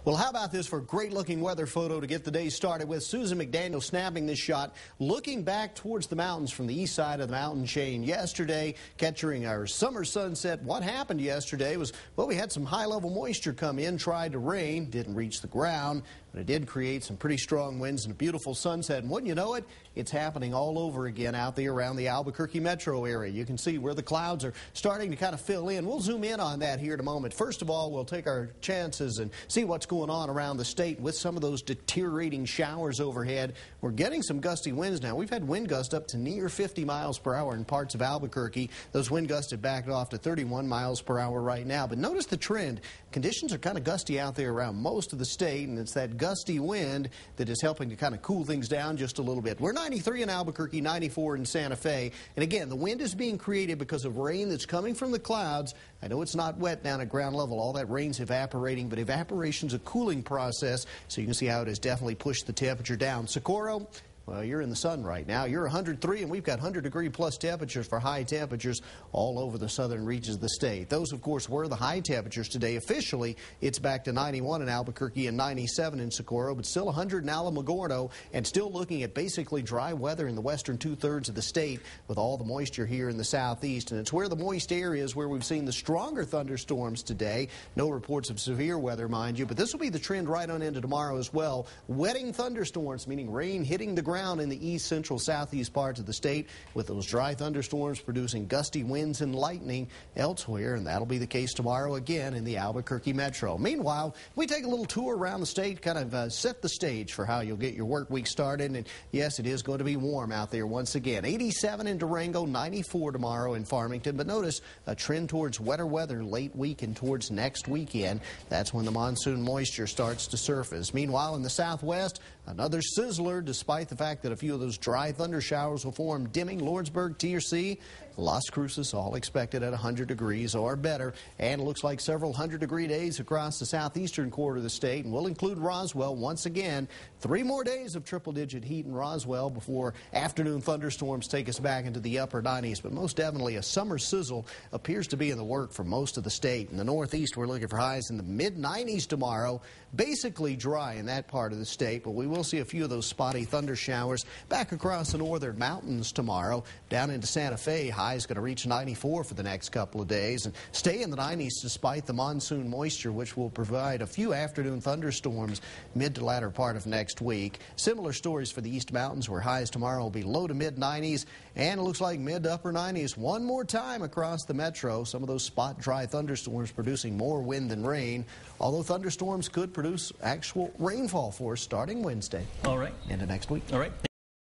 Well, how about this for a great-looking weather photo to get the day started with? Susan McDaniel snapping this shot, looking back towards the mountains from the east side of the mountain chain yesterday, capturing our summer sunset. What happened yesterday was, well, we had some high-level moisture come in, tried to rain, didn't reach the ground, but it did create some pretty strong winds and a beautiful sunset. And wouldn't you know it, it's happening all over again out there around the Albuquerque metro area. You can see where the clouds are starting to kind of fill in. We'll zoom in on that here in a moment. First of all, we'll take our chances and see what's going on around the state with some of those deteriorating showers overhead. We're getting some gusty winds now. We've had wind gusts up to near 50 miles per hour in parts of Albuquerque. Those wind gusts have backed off to 31 miles per hour right now. But notice the trend. Conditions are kind of gusty out there around most of the state, and it's that gusty wind that is helping to kind of cool things down just a little bit. We're 93 in Albuquerque, 94 in Santa Fe. And again, the wind is being created because of rain that's coming from the clouds. I know it's not wet down at ground level. All that rain's evaporating, but evaporation's a cooling process, so you can see how it has definitely pushed the temperature down. Socorro, well, you're in the sun right now. You're 103, and we've got 100-degree plus temperatures for high temperatures all over the southern reaches of the state. Those, of course, were the high temperatures today. Officially, it's back to 91 in Albuquerque and 97 in Socorro, but still 100 in Alamogordo, and still looking at basically dry weather in the western two-thirds of the state with all the moisture here in the southeast. And it's where the moist area is where we've seen the stronger thunderstorms today. No reports of severe weather, mind you, but this will be the trend right on into tomorrow as well. Wetting thunderstorms, meaning rain hitting the ground in the east, central, southeast parts of the state, with those dry thunderstorms producing gusty winds and lightning elsewhere, and that'll be the case tomorrow again in the Albuquerque metro. Meanwhile, we take a little tour around the state, kind of set the stage for how you'll get your work week started, and yes, it is going to be warm out there once again. 87 in Durango, 94 tomorrow in Farmington, but notice a trend towards wetter weather late week and towards next weekend. That's when the monsoon moisture starts to surface. Meanwhile, in the southwest, another sizzler, despite the fact that a few of those dry thunder showers will form. Dimming, Lordsburg, TRC, Las Cruces, all expected at 100 degrees or better. And it looks like several 100-degree days across the southeastern quarter of the state. And we'll include Roswell once again. 3 more days of triple-digit heat in Roswell before afternoon thunderstorms take us back into the upper 90s. But most definitely a summer sizzle appears to be in the work for most of the state. In the northeast, we're looking for highs in the mid-90s tomorrow. Basically dry in that part of the state, but we will see a few of those spotty thunder showers back across the northern mountains tomorrow. Down into Santa Fe, highs going to reach 94 for the next couple of days and stay in the 90s despite the monsoon moisture, which will provide a few afternoon thunderstorms mid to latter part of next week. Similar stories for the East Mountains, where highs tomorrow will be low to mid 90s, and it looks like mid to upper 90s one more time across the metro. Some of those spot dry thunderstorms producing more wind than rain, although thunderstorms could produce actual rainfall for us starting Wednesday. All right. Into next week. All right.